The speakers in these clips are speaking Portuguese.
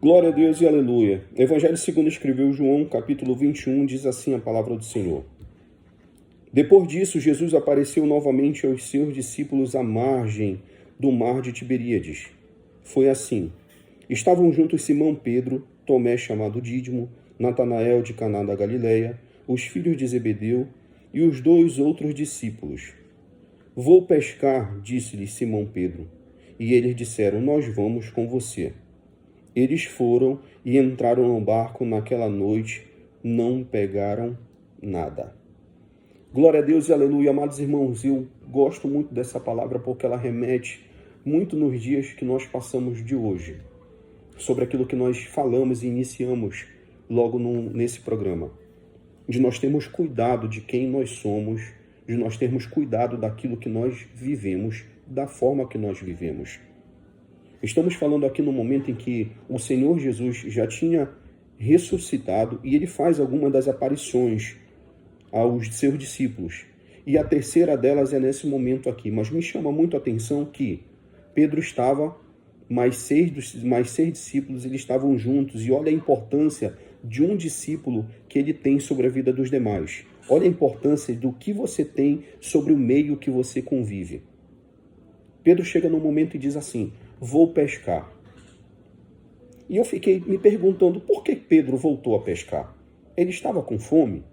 Glória a Deus e aleluia. Evangelho segundo escreveu João, capítulo 21, diz assim a palavra do Senhor. Depois disso, Jesus apareceu novamente aos seus discípulos à margem do mar de Tiberíades. Foi assim. Estavam juntos Simão Pedro, Tomé chamado Dídimo, Natanael de Caná da Galileia, os filhos de Zebedeu e os 2 outros discípulos. Vou pescar, disse-lhes Simão Pedro. E eles disseram, nós vamos com você. Eles foram e entraram no barco naquela noite, não pegaram nada. Glória a Deus e aleluia, amados irmãos, eu gosto muito dessa palavra porque ela remete muito nos dias que nós passamos de hoje, sobre aquilo que nós falamos e iniciamos logo nesse programa, de nós termos cuidado de quem nós somos, de nós termos cuidado daquilo que nós vivemos, da forma que nós vivemos. Estamos falando aqui no momento em que o Senhor Jesus já tinha ressuscitado e ele faz alguma das aparições aos seus discípulos. E a terceira delas é nesse momento aqui. Mas me chama muito a atenção que Pedro estava, mais seis discípulos, eles estavam juntos. E olha a importância de um discípulo que ele tem sobre a vida dos demais. Olha a importância do que você tem sobre o meio que você convive. Pedro chega num momento e diz assim, vou pescar. E eu fiquei me perguntando, por que Pedro voltou a pescar? Ele estava com fome?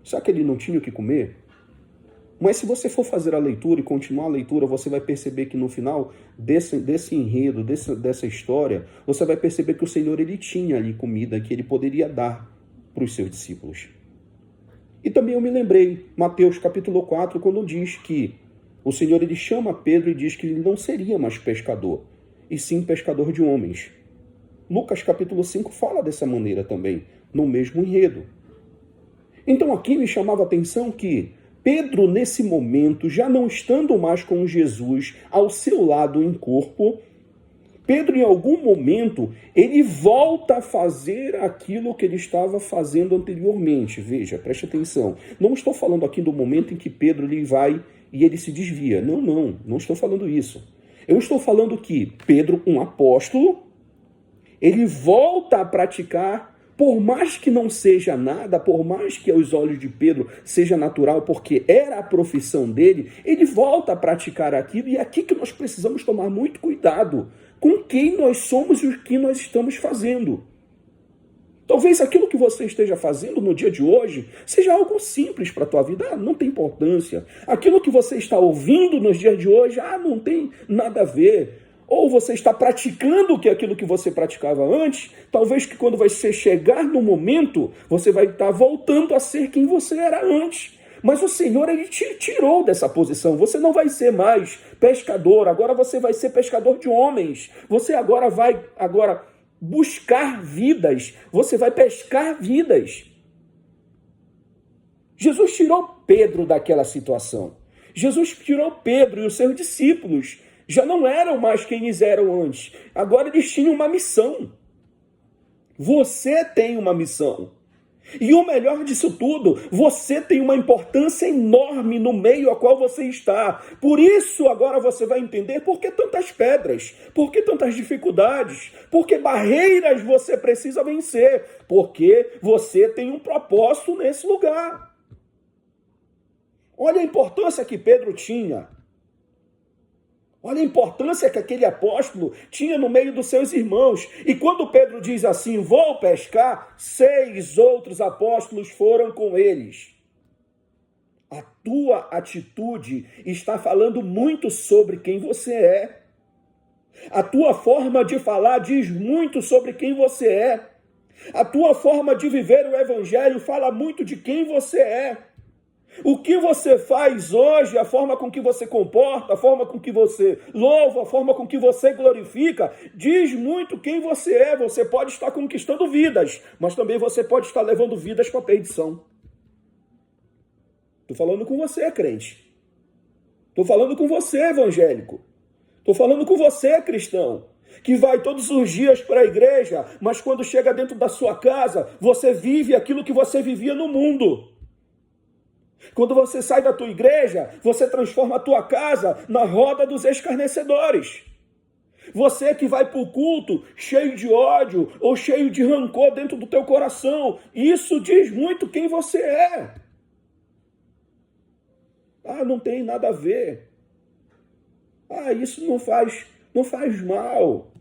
Será que ele não tinha o que comer? Mas se você for fazer a leitura e continuar a leitura, você vai perceber que no final desse enredo, dessa história, você vai perceber que o Senhor ele tinha ali comida que ele poderia dar para os seus discípulos. E também eu me lembrei, Mateus capítulo 4, quando diz que o Senhor ele chama Pedro e diz que ele não seria mais pescador, e sim pescador de homens. Lucas capítulo 5 fala dessa maneira também, no mesmo enredo. Então aqui me chamava a atenção que Pedro, nesse momento, já não estando mais com Jesus ao seu lado em corpo, Pedro, em algum momento, ele volta a fazer aquilo que ele estava fazendo anteriormente. Veja, preste atenção. Não estou falando aqui do momento em que Pedro ele vai e ele se desvia. Não estou falando isso. Eu estou falando que Pedro, um apóstolo, ele volta a praticar, por mais que não seja nada, por mais que aos olhos de Pedro seja natural, porque era a profissão dele, ele volta a praticar aquilo, e é aqui que nós precisamos tomar muito cuidado com quem nós somos e o que nós estamos fazendo. Talvez aquilo que você esteja fazendo no dia de hoje seja algo simples para a tua vida, não tem importância. Aquilo que você está ouvindo nos dias de hoje, não tem nada a ver. Ou você está praticando aquilo que você praticava antes, talvez que quando você chegar no momento, você vai estar voltando a ser quem você era antes. Mas o Senhor, ele te tirou dessa posição. Você não vai ser mais pescador, agora você vai ser pescador de homens. Você agora vai buscar vidas, você vai pescar vidas. Jesus tirou Pedro daquela situação. Jesus tirou Pedro e os seus discípulos. Já não eram mais quem eles eram antes. Agora eles tinham uma missão. Você tem uma missão. E o melhor disso tudo, você tem uma importância enorme no meio a qual você está. Por isso agora você vai entender por que tantas pedras, por que tantas dificuldades, por que barreiras você precisa vencer, porque você tem um propósito nesse lugar. Olha a importância que Pedro tinha. Olha a importância que aquele apóstolo tinha no meio dos seus irmãos. E quando Pedro diz assim, vou pescar, 6 outros apóstolos foram com eles. A tua atitude está falando muito sobre quem você é. A tua forma de falar diz muito sobre quem você é. A tua forma de viver o evangelho fala muito de quem você é. O que você faz hoje, a forma com que você comporta, a forma com que você louva, a forma com que você glorifica, diz muito quem você é. Você pode estar conquistando vidas, mas também você pode estar levando vidas para a perdição. Estou falando com você, crente. Estou falando com você, evangélico. Estou falando com você, cristão, que vai todos os dias para a igreja, mas quando chega dentro da sua casa, você vive aquilo que você vivia no mundo. Quando você sai da tua igreja, você transforma a tua casa na roda dos escarnecedores. Você que vai para o culto cheio de ódio ou cheio de rancor dentro do teu coração, isso diz muito quem você é. Ah, não tem nada a ver. Ah, isso não faz mal.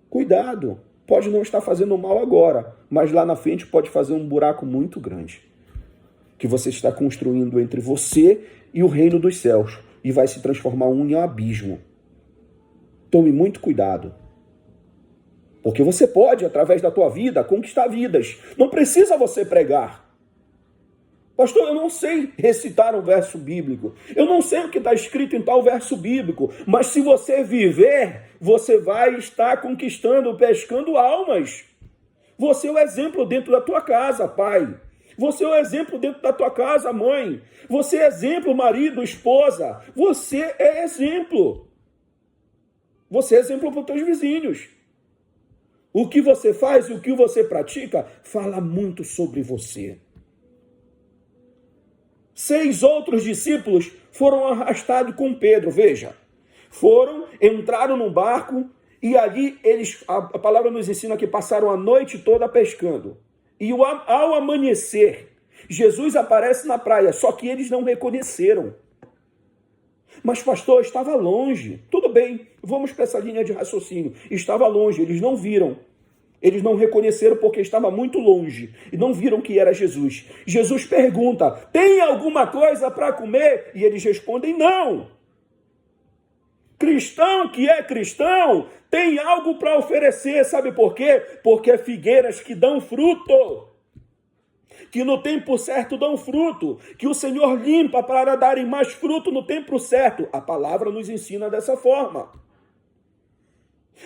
Cuidado, pode não estar fazendo mal agora, mas lá na frente pode fazer um buraco muito grande que você está construindo entre você e o reino dos céus e vai se transformar em um abismo. Tome muito cuidado. Porque você pode, através da tua vida, conquistar vidas. Não precisa você pregar. Pastor, eu não sei recitar um verso bíblico. Eu não sei o que está escrito em tal verso bíblico. Mas se você viver, você vai estar conquistando, pescando almas. Você é o exemplo dentro da tua casa, pai. Você é o exemplo dentro da tua casa, mãe. Você é exemplo, marido, esposa. Você é exemplo. Você é exemplo para os teus vizinhos. O que você faz, o que você pratica, fala muito sobre você. 6 outros discípulos foram arrastados com Pedro, veja. Entraram no barco e ali a palavra nos ensina que passaram a noite toda pescando. E ao amanhecer, Jesus aparece na praia, só que eles não reconheceram. Mas pastor, estava longe. Tudo bem, vamos para essa linha de raciocínio. Estava longe, eles não viram. Eles não reconheceram porque estava muito longe e não viram que era Jesus. Jesus pergunta, tem alguma coisa para comer? E eles respondem, não. Cristão que é cristão tem algo para oferecer, sabe por quê? Porque é figueiras que dão fruto. Que no tempo certo dão fruto, que o Senhor limpa para darem mais fruto no tempo certo. A palavra nos ensina dessa forma.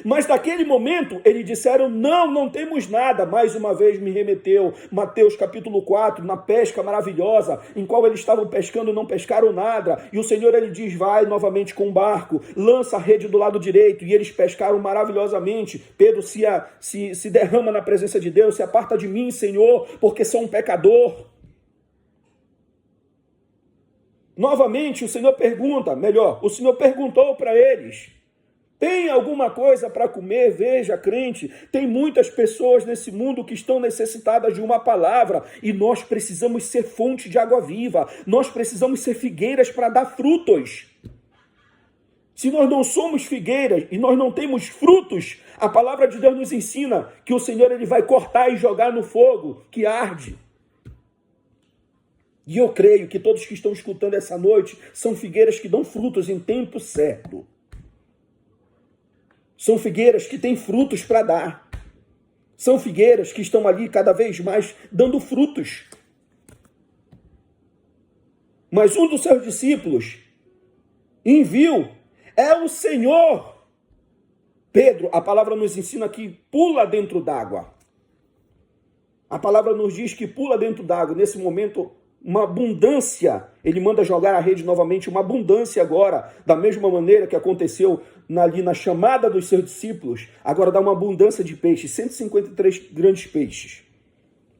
Mas naquele momento, eles disseram, não temos nada. Mais uma vez me remeteu Mateus capítulo 4, na pesca maravilhosa, em qual eles estavam pescando e não pescaram nada. E o Senhor, ele diz, vai novamente com o barco, lança a rede do lado direito, e eles pescaram maravilhosamente. Pedro se derrama na presença de Deus, se aparta de mim, Senhor, porque sou um pecador. Novamente, o Senhor perguntou para eles, tem alguma coisa para comer? Veja, crente, tem muitas pessoas nesse mundo que estão necessitadas de uma palavra e nós precisamos ser fonte de água viva, nós precisamos ser figueiras para dar frutos. Se nós não somos figueiras e nós não temos frutos, a palavra de Deus nos ensina que o Senhor ele vai cortar e jogar no fogo que arde. E eu creio que todos que estão escutando essa noite são figueiras que dão frutos em tempo certo. São figueiras que têm frutos para dar. São figueiras que estão ali cada vez mais dando frutos. Mas um dos seus discípulos enviou, é o Senhor. Pedro, a palavra nos ensina que pula dentro d'água. A palavra nos diz que pula dentro d'água. Nesse momento, uma abundância. Ele manda jogar a rede novamente, uma abundância agora, da mesma maneira que aconteceu ali na chamada dos seus discípulos, agora dá uma abundância de peixes, 153 grandes peixes.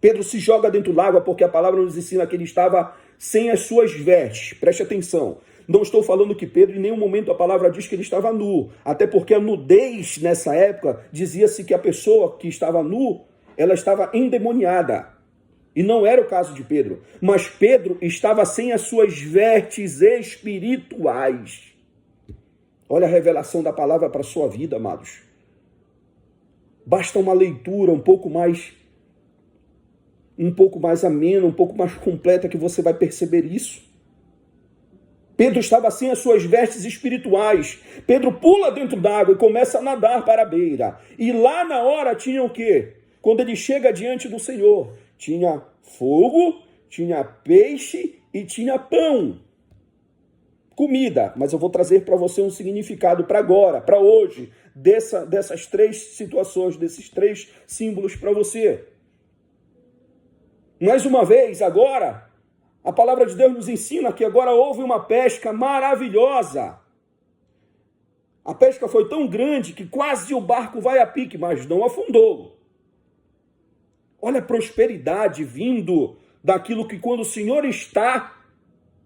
Pedro se joga dentro da água porque a palavra nos ensina que ele estava sem as suas vestes. Preste atenção. Não estou falando que Pedro, em nenhum momento a palavra diz que ele estava nu, até porque a nudez nessa época, dizia-se que a pessoa que estava nu, ela estava endemoniada. E não era o caso de Pedro. Mas Pedro estava sem as suas vestes espirituais. Olha a revelação da palavra para a sua vida, amados. Basta uma leitura um pouco mais amena, um pouco mais completa, que você vai perceber isso. Pedro estava sem as suas vestes espirituais. Pedro pula dentro d'água e começa a nadar para a beira. E lá na hora tinha o quê? Quando ele chega diante do Senhor, tinha fogo, tinha peixe e tinha pão. Comida. Mas eu vou trazer para você um significado para agora, para hoje, dessas 3 situações, desses 3 símbolos para você. Mais uma vez, agora, a palavra de Deus nos ensina que agora houve uma pesca maravilhosa. A pesca foi tão grande que quase o barco vai a pique, mas não afundou. Olha a prosperidade vindo daquilo que quando o Senhor está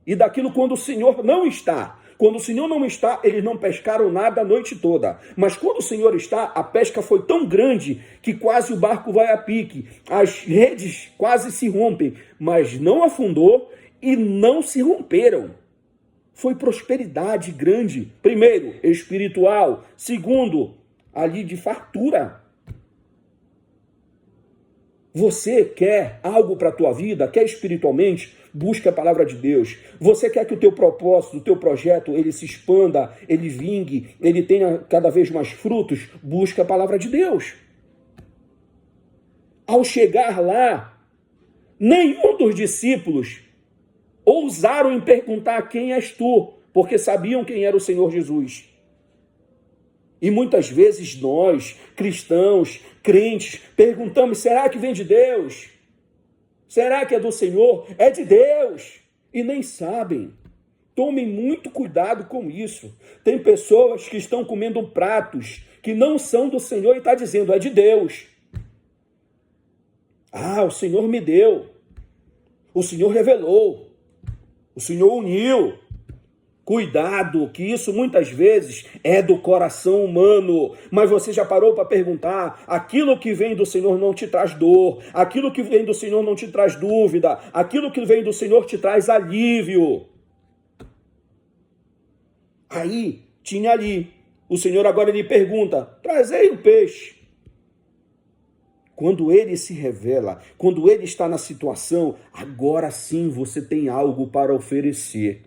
e daquilo quando o Senhor não está. Quando o Senhor não está, eles não pescaram nada a noite toda. Mas quando o Senhor está, a pesca foi tão grande que quase o barco vai a pique. As redes quase se rompem, mas não afundou e não se romperam. Foi prosperidade grande. Primeiro, espiritual. Segundo, ali de fartura. Você quer algo para a tua vida? Quer espiritualmente? Busque a palavra de Deus. Você quer que o teu propósito, o teu projeto, ele se expanda, ele vingue, ele tenha cada vez mais frutos? Busque a palavra de Deus. Ao chegar lá, nenhum dos discípulos ousaram em perguntar quem és tu, porque sabiam quem era o Senhor Jesus. E muitas vezes nós, cristãos, crentes, perguntamos, será que vem de Deus? Será que é do Senhor? É de Deus. E nem sabem. Tomem muito cuidado com isso. Tem pessoas que estão comendo pratos que não são do Senhor e está dizendo, é de Deus. Ah, o Senhor me deu. O Senhor revelou. O Senhor uniu. Cuidado, que isso muitas vezes é do coração humano. Mas você já parou para perguntar? Aquilo que vem do Senhor não te traz dor. Aquilo que vem do Senhor não te traz dúvida. Aquilo que vem do Senhor te traz alívio. Aí, tinha ali. O Senhor agora lhe pergunta, trazei o peixe. Quando ele se revela, quando ele está na situação, agora sim você tem algo para oferecer.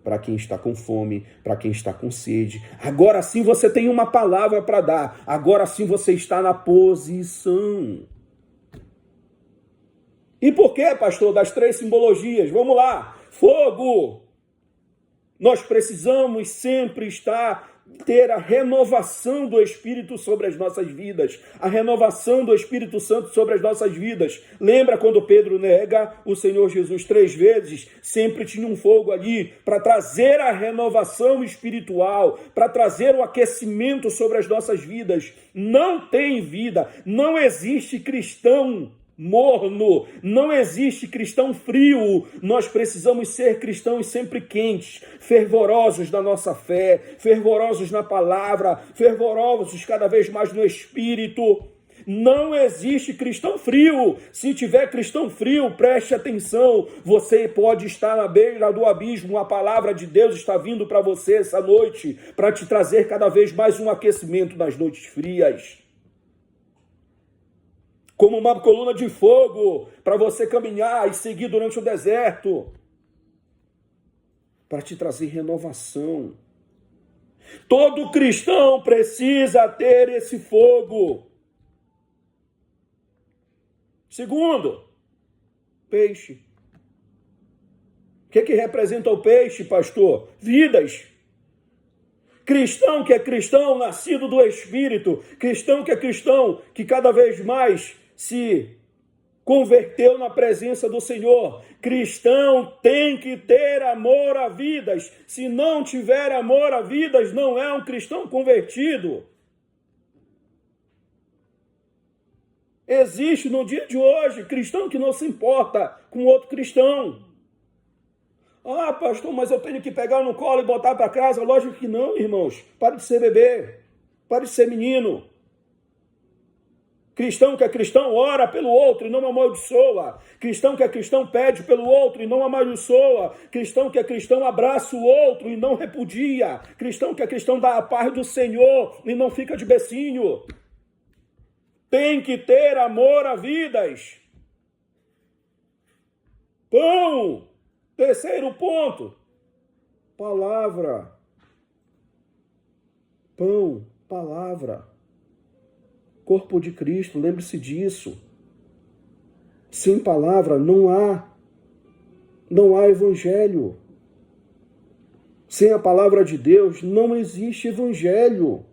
Para quem está com fome, para quem está com sede. Agora sim você tem uma palavra para dar. Agora sim você está na posição. E por que, pastor, das 3 simbologias? Vamos lá. Fogo. Nós precisamos sempre ter a renovação do Espírito sobre as nossas vidas, a renovação do Espírito Santo sobre as nossas vidas. Lembra quando Pedro nega o Senhor Jesus 3 vezes? Sempre tinha um fogo ali para trazer a renovação espiritual, para trazer o aquecimento sobre as nossas vidas. Não tem vida, não existe cristão morno, não existe cristão frio. Nós precisamos ser cristãos sempre quentes, fervorosos na nossa fé, fervorosos na palavra, fervorosos cada vez mais no Espírito. Não existe cristão frio. Se tiver cristão frio, preste atenção, você pode estar na beira do abismo. A palavra de Deus está vindo para você essa noite, para te trazer cada vez mais um aquecimento nas noites frias. Como uma coluna de fogo, para você caminhar e seguir durante o deserto, para te trazer renovação. Todo cristão precisa ter esse fogo. Segundo, peixe. O que representa o peixe, pastor? Vidas. Cristão que é cristão, nascido do Espírito. Cristão que é cristão, que cada vez mais se converteu na presença do Senhor. Cristão tem que ter amor a vidas. Se não tiver amor a vidas, não é um cristão convertido. Existe no dia de hoje cristão que não se importa com outro cristão. Ah, pastor, mas eu tenho que pegar no colo e botar para casa? Lógico que não, irmãos. Pare de ser bebê. Pare de ser menino. Cristão que é cristão ora pelo outro e não amaldiçoa. Cristão que é cristão pede pelo outro e não amaldiçoa. Cristão que é cristão abraça o outro e não repudia. Cristão que é cristão dá a paz do Senhor e não fica de becinho. Tem que ter amor a vidas. Pão. Terceiro ponto. Palavra. Pão, palavra. Corpo de Cristo, lembre-se disso. Sem palavra não há evangelho. Sem a palavra de Deus não existe evangelho.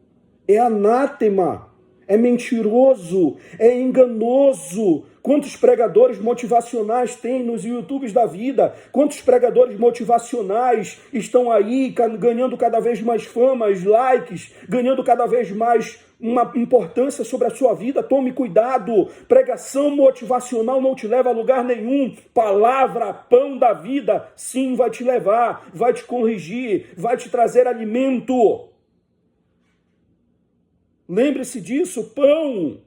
É anátema. é mentiroso, é enganoso. Quantos pregadores motivacionais tem nos YouTubes da vida? Quantos pregadores motivacionais estão aí ganhando cada vez mais fama, likes, ganhando cada vez mais uma importância sobre a sua vida? Tome cuidado. Pregação motivacional não te leva a lugar nenhum. Palavra, pão da vida, sim, vai te levar, vai te corrigir, vai te trazer alimento. Lembre-se disso, pão.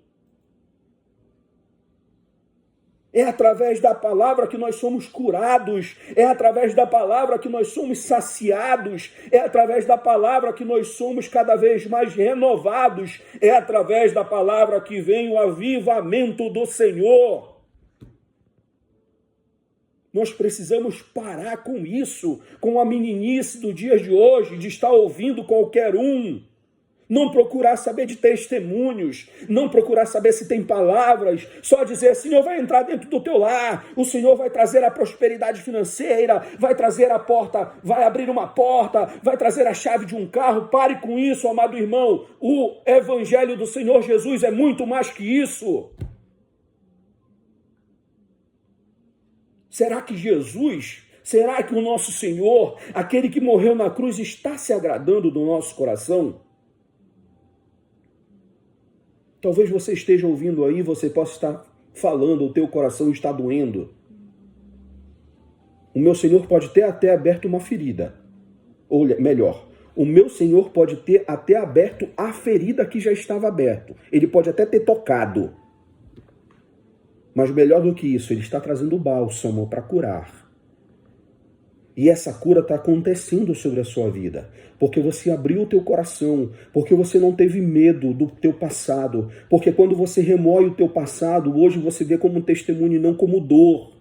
É através da palavra que nós somos curados, é através da palavra que nós somos saciados, é através da palavra que nós somos cada vez mais renovados, é através da palavra que vem o avivamento do Senhor. Nós precisamos parar com isso, com a meninice do dia de hoje, de estar ouvindo qualquer um. Não procurar saber de testemunhos, não procurar saber se tem palavras, só dizer, Senhor vai entrar dentro do teu lar, o Senhor vai trazer a prosperidade financeira, vai trazer a porta, vai abrir uma porta, vai trazer a chave de um carro. Pare com isso, amado irmão. O evangelho do Senhor Jesus é muito mais que isso. Será que Jesus, será que o nosso Senhor, aquele que morreu na cruz, está se agradando do nosso coração? Talvez você esteja ouvindo aí, você possa estar falando, o teu coração está doendo. O meu Senhor pode ter até aberto uma ferida. Ou melhor, o meu Senhor pode ter até aberto a ferida que já estava aberta. Ele pode até ter tocado. Mas melhor do que isso, Ele está trazendo bálsamo para curar. E essa cura está acontecendo sobre a sua vida, porque você abriu o teu coração, porque você não teve medo do teu passado, porque quando você remoe o teu passado, hoje você vê como um testemunho e não como dor.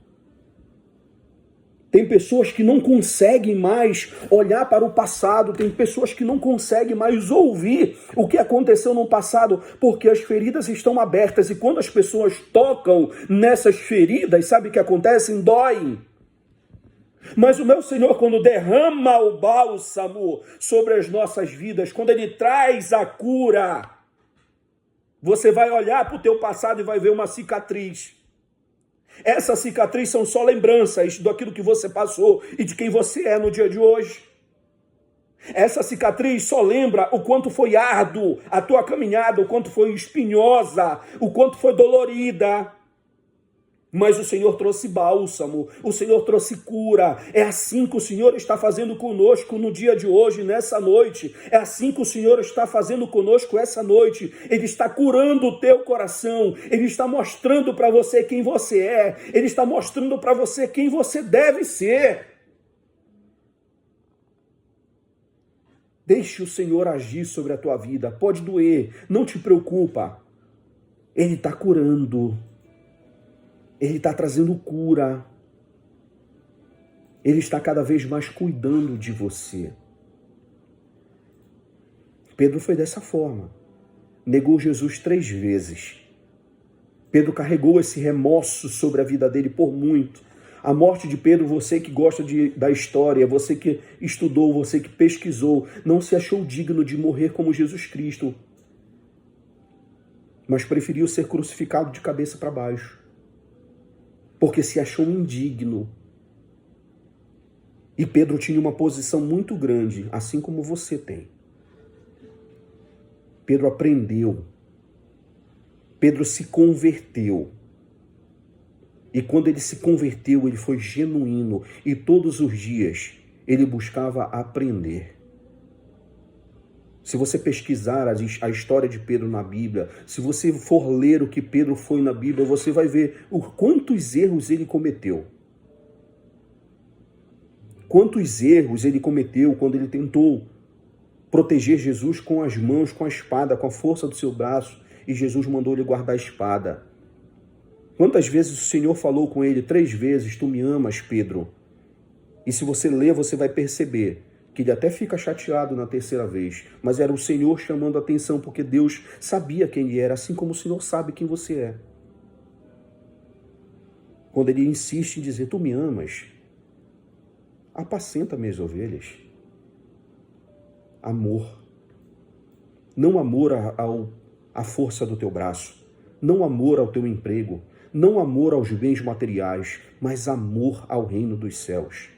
Tem pessoas que não conseguem mais olhar para o passado, tem pessoas que não conseguem mais ouvir o que aconteceu no passado, porque as feridas estão abertas, e quando as pessoas tocam nessas feridas, sabe o que acontece? Dói. Mas o meu Senhor, quando derrama o bálsamo sobre as nossas vidas, quando Ele traz a cura, você vai olhar para o teu passado e vai ver uma cicatriz. Essa cicatriz são só lembranças daquilo que você passou e de quem você é no dia de hoje. Essa cicatriz só lembra o quanto foi árduo a tua caminhada, o quanto foi espinhosa, o quanto foi dolorida. Mas o Senhor trouxe bálsamo, o Senhor trouxe cura. É assim que o Senhor está fazendo conosco no dia de hoje, nessa noite. É assim que o Senhor está fazendo conosco essa noite. Ele está curando o teu coração. Ele está mostrando para você quem você é. Ele está mostrando para você quem você deve ser. Deixe o Senhor agir sobre a tua vida. Pode doer, não te preocupa. Ele está curando. Ele está trazendo cura. Ele está cada vez mais cuidando de você. Pedro foi dessa forma. Negou Jesus 3 vezes. Pedro carregou esse remorso sobre a vida dele por muito. A morte de Pedro, você que gosta da história, você que estudou, você que pesquisou, não se achou digno de morrer como Jesus Cristo, mas preferiu ser crucificado de cabeça para baixo, porque se achou indigno. E Pedro tinha uma posição muito grande, assim como você tem. Pedro aprendeu. Pedro se converteu. E quando ele se converteu, ele foi genuíno. E todos os dias ele buscava aprender. Se você pesquisar a história de Pedro na Bíblia, se você for ler o que Pedro foi na Bíblia, você vai ver quantos erros ele cometeu. Quantos erros ele cometeu quando ele tentou proteger Jesus com as mãos, com a espada, com a força do seu braço, e Jesus mandou ele guardar a espada. Quantas vezes o Senhor falou com ele? 3 vezes, tu me amas, Pedro. E se você ler, você vai perceber que ele até fica chateado na 3ª vez, mas era o Senhor chamando a atenção, porque Deus sabia quem ele era, assim como o Senhor sabe quem você é. Quando ele insiste em dizer, tu me amas, apacenta minhas ovelhas. Amor. Não amor à força do teu braço, não amor ao teu emprego, não amor aos bens materiais, mas amor ao reino dos céus.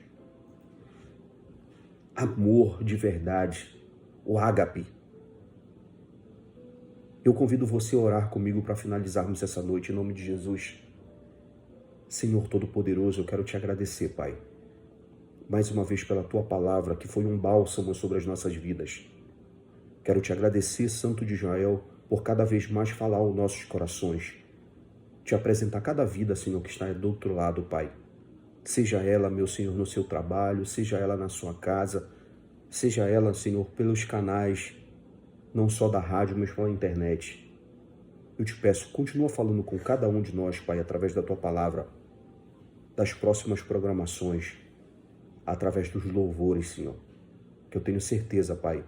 Amor de verdade, o ágape. Eu convido você a orar comigo para finalizarmos essa noite em nome de Jesus. Senhor Todo-Poderoso, eu quero te agradecer, Pai, mais uma vez pela tua palavra, que foi um bálsamo sobre as nossas vidas. Quero te agradecer, Santo de Israel, por cada vez mais falar aos nossos corações. Te apresentar cada vida, Senhor, que está do outro lado, Pai. Seja ela, meu Senhor, no seu trabalho, seja ela na sua casa, seja ela, Senhor, pelos canais, não só da rádio, mas pela internet. Eu te peço, continua falando com cada um de nós, Pai, através da tua palavra, das próximas programações, através dos louvores, Senhor. Que eu tenho certeza, Pai,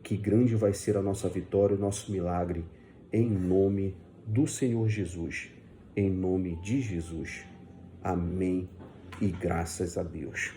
que grande vai ser a nossa vitória, o nosso milagre, em nome do Senhor Jesus. Em nome de Jesus. Amém e graças a Deus.